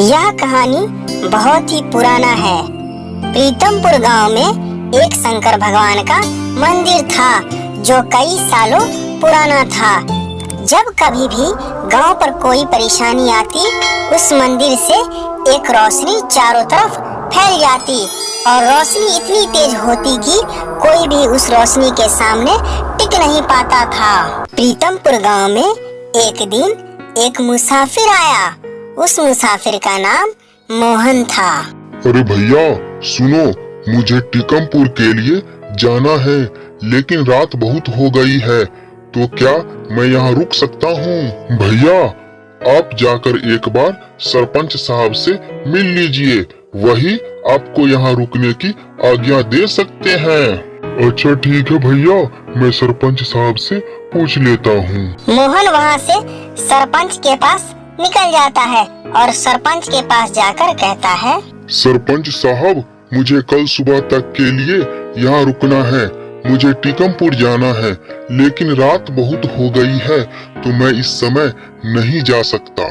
यह कहानी बहुत ही पुराना है। प्रीतमपुर गांव में एक शंकर भगवान का मंदिर था जो कई सालों पुराना था। जब कभी भी गांव पर कोई परेशानी आती, उस मंदिर से एक रोशनी चारों तरफ फैल जाती और रोशनी इतनी तेज होती कि कोई भी उस रोशनी के सामने टिक नहीं पाता था। प्रीतमपुर गांव में एक दिन एक मुसाफिर आया। उस मुसाफिर का नाम मोहन था। अरे भैया सुनो, मुझे टीकमपुर के लिए जाना है, लेकिन रात बहुत हो गई है, तो क्या मैं यहाँ रुक सकता हूँ? भैया आप जाकर एक बार सरपंच साहब से मिल लीजिए, वही आपको यहाँ रुकने की आज्ञा दे सकते हैं। अच्छा ठीक है भैया, मैं सरपंच साहब से पूछ लेता हूँ। मोहन वहाँ से सरपंच के पास निकल जाता है और सरपंच के पास जाकर कहता है, सरपंच साहब मुझे कल सुबह तक के लिए यहाँ रुकना है। मुझे टीकमपुर जाना है, लेकिन रात बहुत हो गई है, तो मैं इस समय नहीं जा सकता।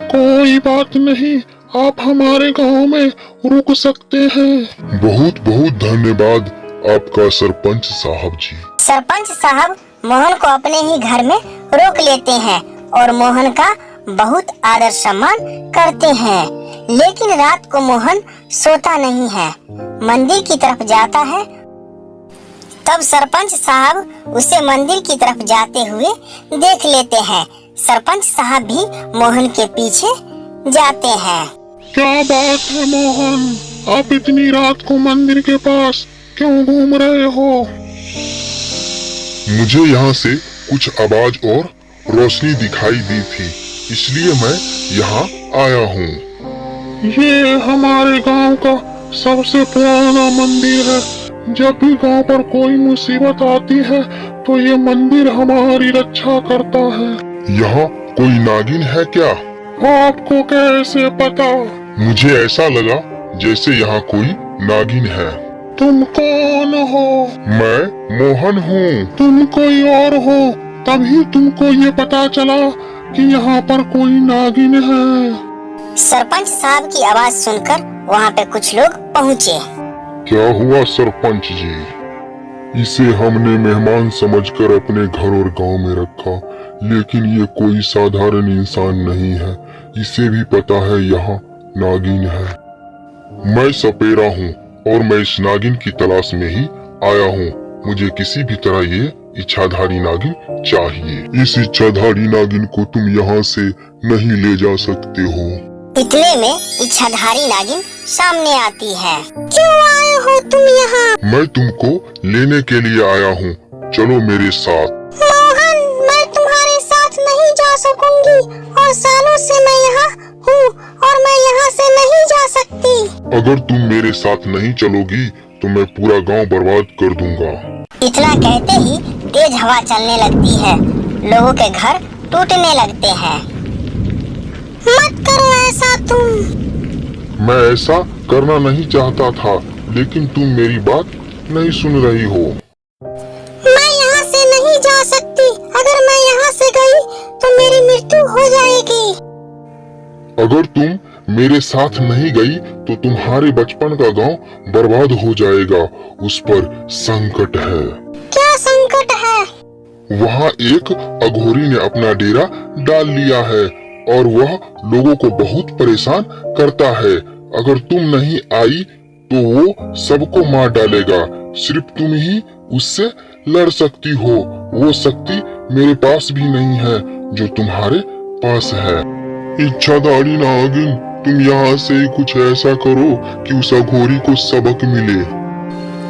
कोई बात नहीं, आप हमारे गांव में रुक सकते हैं। बहुत बहुत धन्यवाद आपका सरपंच साहब जी। सरपंच साहब मोहन को अपने ही घर में रोक लेते हैं और मोहन का बहुत आदर सम्मान करते हैं। लेकिन रात को मोहन सोता नहीं है, मंदिर की तरफ जाता है। तब सरपंच साहब उसे मंदिर की तरफ जाते हुए देख लेते हैं। सरपंच साहब भी मोहन के पीछे जाते हैं। क्या बात है मोहन, आप इतनी रात को मंदिर के पास क्यों घूम रहे हो? मुझे यहाँ से कुछ आवाज और रोशनी दिखाई दी थी, इसलिए मैं यहाँ आया हूँ। ये हमारे गांव का सबसे पुराना मंदिर है। जब भी गांव पर कोई मुसीबत आती है तो ये मंदिर हमारी रक्षा करता है। यहाँ कोई नागिन है क्या? आपको कैसे पता? मुझे ऐसा लगा जैसे यहाँ कोई नागिन है। तुम कौन हो? मैं मोहन हूँ। तुम कोई और हो, तभी तुमको ये पता चला कि यहाँ पर कोई नागिन है। सरपंच साहब की आवाज सुनकर वहाँ पे कुछ लोग पहुँचे। क्या हुआ सरपंच जी? इसे हमने मेहमान समझकर अपने घर और गांव में रखा, लेकिन ये कोई साधारण इंसान नहीं है। इसे भी पता है यहाँ नागिन है। मैं सपेरा हूँ और मैं इस नागिन की तलाश में ही आया हूँ। मुझे किसी भी तरह ये इच्छाधारी नागिन चाहिए। इस इच्छाधारी नागिन को तुम यहाँ से नहीं ले जा सकते हो। इतने में इच्छाधारी नागिन सामने आती है। क्यों आए हो तुम यहाँ? मैं तुमको लेने के लिए आया हूँ, चलो मेरे साथ। मोहन, मैं तुम्हारे साथ नहीं जा सकूंगी और सालों से मैं यहाँ हूँ और मैं यहाँ से नहीं जा सकती। अगर तुम मेरे साथ नहीं चलोगी तो मैं पूरा गांव बर्बाद कर दूंगा। इतना कहते ही तेज हवा चलने लगती है, लोगों के घर टूटने लगते हैं। मत करो ऐसा तुम। मैं ऐसा करना नहीं चाहता था, लेकिन तुम मेरी बात नहीं सुन रही हो। मैं यहाँ से नहीं जा सकती। अगर मैं यहाँ से गई तो मेरी मृत्यु हो जाएगी। अगर तुम मेरे साथ नहीं गई तो तुम्हारे बचपन का गांव बर्बाद हो जाएगा। उस पर संकट है। क्या संकट है? वहाँ एक अघोरी ने अपना डेरा डाल लिया है और वह लोगों को बहुत परेशान करता है। अगर तुम नहीं आई तो वो सबको मार डालेगा। सिर्फ तुम ही उससे लड़ सकती हो। वो शक्ति मेरे पास भी नहीं है जो तुम्हारे पास है। इच्छाधारी नागिन, तुम यहाँ से कुछ ऐसा करो कि उस अघोरी को सबक मिले।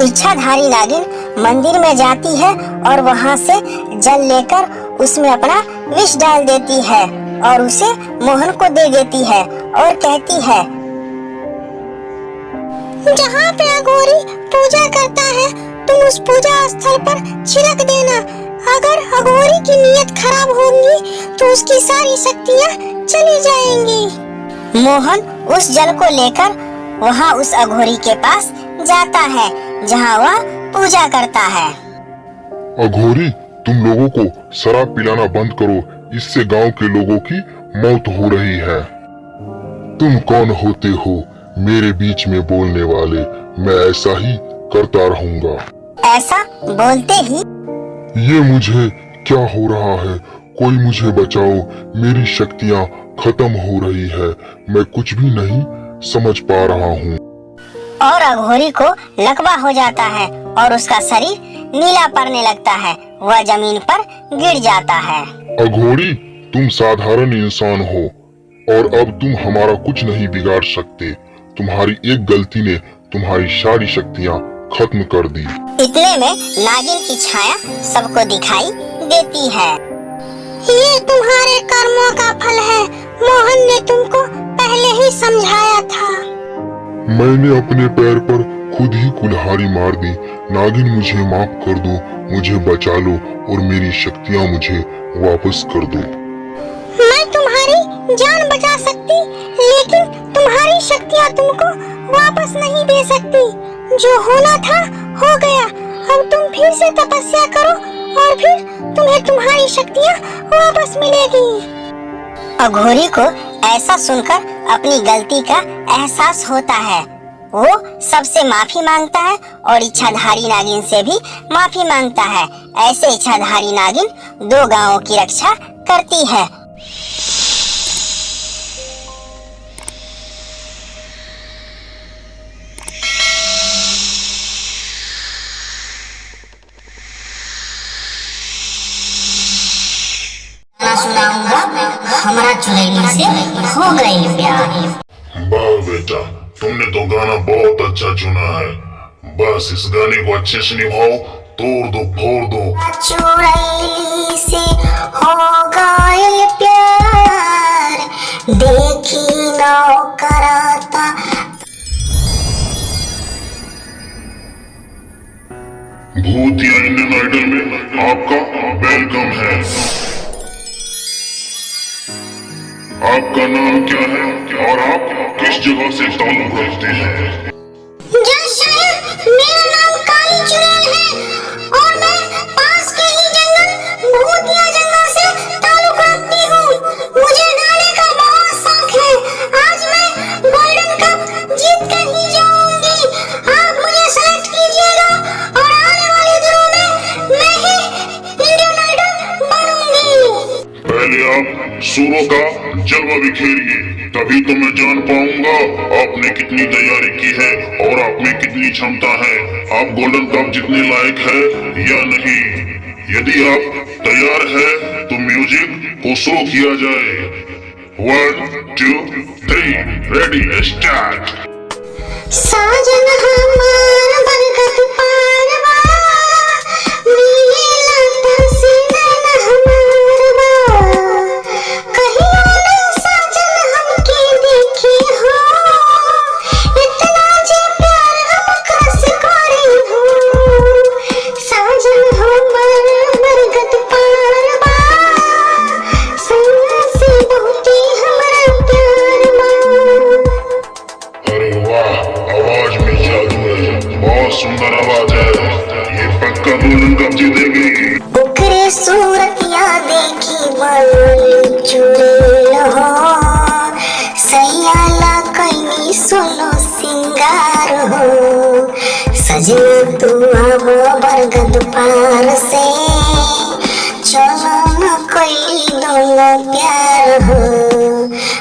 इच्छाधारी नागिन मंदिर में जाती है और वहाँ से जल लेकर उसमें अपना विष डाल देती है और उसे मोहन को दे देती है और कहती है, जहाँ पे अघोरी पूजा करता है तुम उस पूजा स्थल पर छिड़क देना। अगर अघोरी की नीयत खराब होगी तो उसकी सारी शक्तियाँ चली जाएंगी। मोहन उस जल को लेकर वहाँ उस अघोरी के पास जाता है जहाँ वह पूजा करता है। अघोरी, तुम लोगों को शराब पिलाना बंद करो, इससे गांव के लोगों की मौत हो रही है। तुम कौन होते हो मेरे बीच में बोलने वाले? मैं ऐसा ही करता रहूंगा। ऐसा बोलते ही ये मुझे क्या हो रहा है? कोई मुझे बचाओ, मेरी शक्तियाँ खत्म हो रही है। मैं कुछ भी नहीं समझ पा रहा हूँ। और अघोरी को लकवा हो जाता है और उसका शरीर नीला पड़ने लगता है। वह जमीन पर गिर जाता है। अघोरी, तुम साधारण इंसान हो और अब तुम हमारा कुछ नहीं बिगाड़ सकते। तुम्हारी एक गलती ने तुम्हारी सारी शक्तियाँ खत्म कर दी। इतने में नागिन की छाया सबको दिखाई देती है। ये तुम्हारे कर्मों का फल है। मोहन ने तुमको पहले ही समझाया था। मैंने अपने पैर पर खुद ही कुल्हाड़ी मार दी। नागिन, मुझे माफ कर दो, मुझे बचा लो और मेरी शक्तियाँ मुझे वापस कर दो। मैं तुम्हारी जान बचा सकती, लेकिन तुम्हारी शक्तियाँ तुमको वापस नहीं दे सकती। जो होना था हो गया। अब तुम फिर से तपस्या करो और फिर तुम्हें तुम्हारी शक्तियाँ वापस मिलेगी। अघोरी को ऐसा सुनकर अपनी गलती का एहसास होता है। वो सबसे माफी मांगता है और इच्छाधारी नागिन से भी माफी मांगता है। ऐसे इच्छाधारी नागिन 2 गांवों की रक्षा करती है। सुनाऊंगा हमारा चुड़ैली से हो गई प्यार। वाह बेटा, तुमने तो गाना बहुत अच्छा चुना है। बस इस गाने को अच्छे से निभाओ, तोड़ दो फोड़ दो। चुड़ैली से हो गई प्यार, देखी नौकराता। भूतिया इंडियन आइडल में आपका वेलकम है। आपका नाम क्या है और आप किस जगह से ताल्लुक रखते हैं? मेरा नाम काली चुड़ैल है और मैं पास के ही जंगल भूतिया जंगल से ताल्लुक रखती हूँ। मुझे गाने का बहुत शौक है। आज मैं गोल्डन कप जीत कर ही जाऊंगी। आप मुझे सेलेक्ट कीजिएगा और आने वाले दिनों में मैं ही इंडियन आइडल बनूंगी। पहले आप सुरों का जलवा बिखेरिए, तभी तो मैं जान पाऊंगा आपने कितनी तैयारी की है और आप में कितनी क्षमता है। आप गोल्डन कप जीतने लायक है या नहीं। यदि आप तैयार है तो म्यूजिक को शुरू किया जाए। 1 2 3 रेडी स्टार्ट। साजन हमार बरगद पारवा, मिलेला तसीरन हमारवा। कहियो ना साजन हमके देखी हो, इतना जे प्यार हमका से करे हो। साजन हमार बरगद पारवा, सैया से बहुते हमरा प्यार बा। अरे वाह, आवाज में जादू है। बहुत सुंदर आवाज है। ये पक्का गोल्डन कप जीतेगी। ओकरे सूरतिया देखी बड़ी चुड़ैल हो, सैयाला कइनी सोलो सिंगार हो। सजना तू अब बरगद पार से, चलो न कोई दोनों प्यार हो।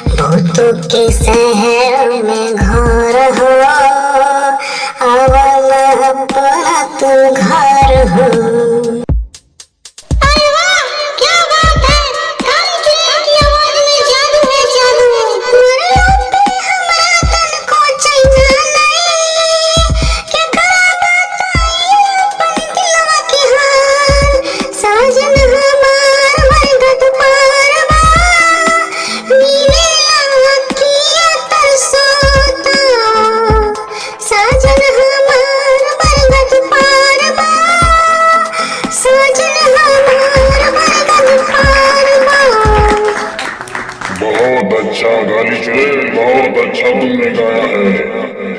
भूतों के शहर में घर हो, आवा ना अपना तू घर हो। अरे वाह, क्या बात है। काली चुड़ैल की आवाज में जादू है, जादू। मरलो पे हमरा तन को चैना नहीं, क्या करा बताई अपन दिलवा के हाल। साजन हमार बरगद पारवा, मिलेला अखिया तरसोता। साजन हमार बरगद पारवा, साजन हमार बरगद पारवा। बहुत अच्छा गाली चुड़ैल, बहुत अच्छा तुमने गाया है।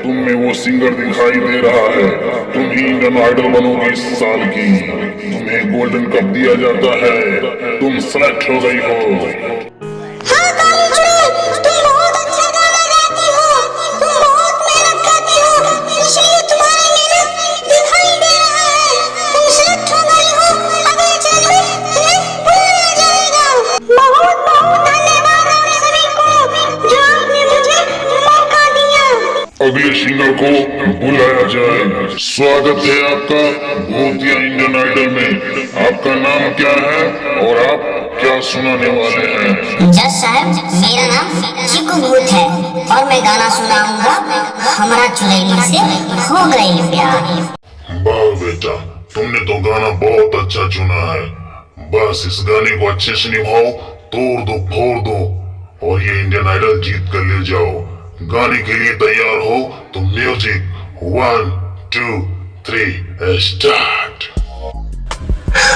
तुम में वो सिंगर दिखाई दे रहा है। तुम ही इंडियन आइडल बनोगी इस साल की। तुम्हें गोल्डन कप दिया जाता है। तुम सेलेक्ट हो गई हो। हाँ काली चुड़ैल, तुम बहुत अच्छा गाना अगले सिंगर को बुलाया जाए। स्वागत है आपका भूतिया इंडियन आइडल में। आपका नाम क्या है और आप क्या सुनाने वाले हैं? जज साहब, मेरा नाम चिकू भूत है और मैं गाना सुनाऊंगा हमारा चुड़ैली से हो गई प्यार। वाह बेटा, तुमने तो गाना बहुत अच्छा चुना है। बस इस गाने को अच्छे से निभाओ, तोड़ दो फोड़ दो और ये इंडियन आइडल जीत कर ले जाओ। गाने के लिए तैयार हो तो म्यूजिक 1 2 3 स्टार्ट।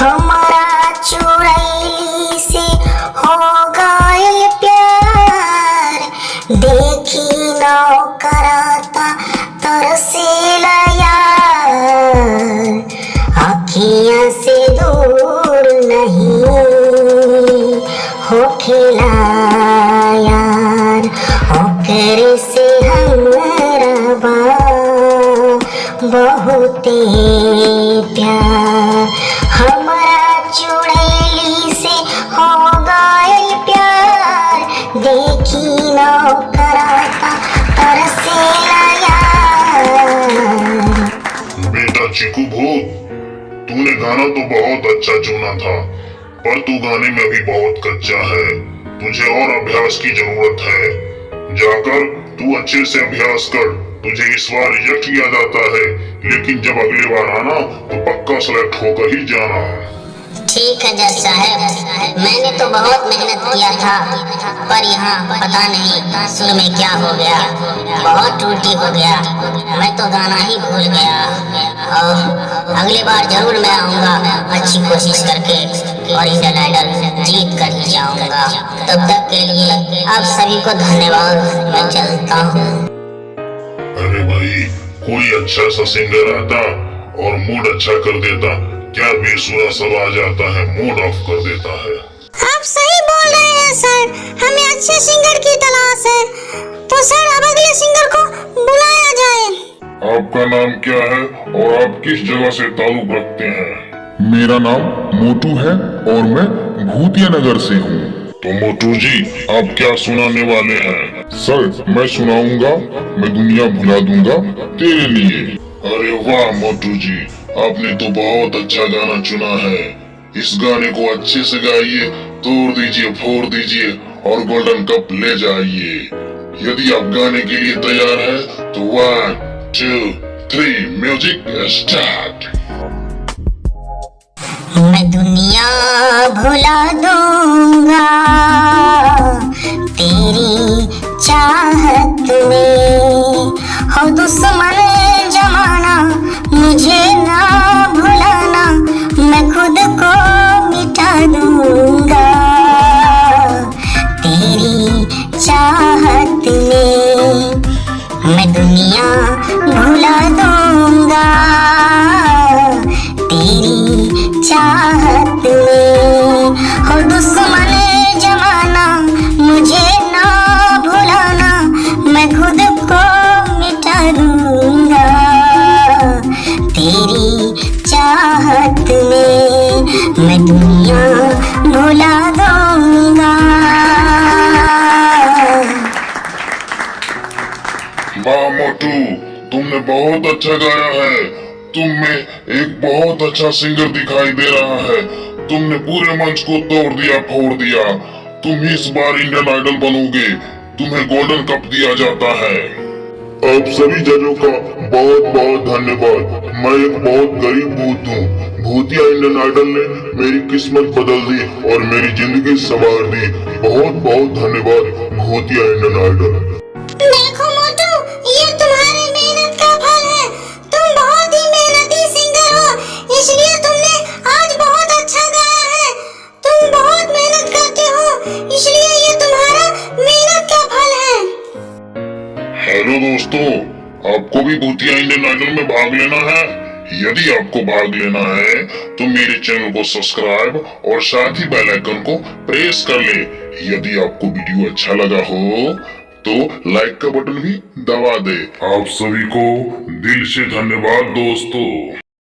हमारा चुड़ैली से हो गए प्यार, देखी नौकराता तरसेला यार, आँखियाँ से दूर नहीं हो खेला यार, ओकरे से हमरा बहुत प्यार। हमारा चुड़ैली से हो गए प्यार, देखी नौकराता तरसेला यार। बेटा चिकू भूत, तूने गाना तो बहुत अच्छा चुना था, पर तू गाने में भी बहुत कच्चा है। तुझे और अभ्यास की जरूरत है। जाकर तू अच्छे से अभ्यास कर। तुझे इस बार रिजेक्ट किया जाता है, लेकिन जब अगली बार आना तो पक्का सेलेक्ट होकर ही जाना। ठीक है जज साहब, मैंने तो बहुत मेहनत किया था, पर यहाँ पता नहीं सुर में क्या हो गया, बहुत त्रुटि हो गया। मैं तो गाना ही भूल गया और अगली बार जरूर मैं आऊँगा अच्छी कोशिश करके और इंडियन आइडल जीत कर ही जाऊँगा। तब तक के लिए आप सभी को धन्यवाद। मैं चलता हूँ। अरे भाई, कोई अच्छा सा सिंगर आता और मूड अच्छा कर देता, क्या बेसुरा सब आ जाता है, मूड ऑफ कर देता है। आप सही बोल रहे हैं सर, हमें अच्छे सिंगर की तलाश है, तो सर अब अगले सिंगर को बुलाया जाए। आपका नाम क्या है और आप किस जगह से ताल्लुक रखते हैं? मेरा नाम मोटू है और मैं भूतिया नगर से हूँ। तो मोटू जी, आप क्या सुनाने वाले हैं? सर, मैं सुनाऊंगा मैं दुनिया भुला दूंगा तेरे लिए। अरे वाह मोटू जी, आपने तो बहुत अच्छा गाना चुना है। इस गाने को अच्छे से गाइए, तोड़ दीजिए फोड़ दीजिए और गोल्डन कप ले जाइए। यदि आप गाने के लिए तैयार हैं तो 1 2 3 म्यूजिक स्टार्ट। मैं दुनिया भुला दूंगा तेरी चाहत में, हो दुश्मन जमाना मुझे ना भुलाना, मैं खुद को मिटा दूंगा तेरी चाहत में। मैं दुनिया भुला दूंगा तेरी चाहत में, हो दुश्मन जमाना मुझे ना भुलाना, मैं खुद को मिटा दूंगा तेरी चाहत में। मैं दुनिया भुला दूंगा। वाह मोटू, तुमने बहुत अच्छा गाया है। तुम में एक बहुत अच्छा सिंगर दिखाई दे रहा है। तुमने पूरे मंच को तोड़ दिया फोड़ दिया। तुम इस बार इंडियन आइडल बनोगे, तुम्हें गोल्डन कप दिया जाता है। आप सभी जजों का बहुत बहुत धन्यवाद। मैं एक बहुत गरीब भूत हूँ। भूतिया इंडियन आइडल ने मेरी किस्मत बदल दी और मेरी जिंदगी संवार दी। बहुत बहुत धन्यवाद भूतिया इंडियन आइडल। देखो मोटू, ये तुम्हारी मेहनत का फल है। तुम बहुत ही मेहनती सिंगर हो, इसलिए तुमने आज बहुत अच्छा गाया है। तुम बहुत मेहनत करते हो, इसलिए ये तुम्हारा मेहनत का फल है। हेलो दोस्तों, आपको भी भूतिया इंडियन आइडल में भाग लेना है? यदि आपको भाग लेना है तो मेरे चैनल को सब्सक्राइब और साथ ही बेल आइकन को प्रेस कर ले। यदि आपको वीडियो अच्छा लगा हो तो लाइक का बटन भी दबा दे। आप सभी को दिल से धन्यवाद दोस्तों।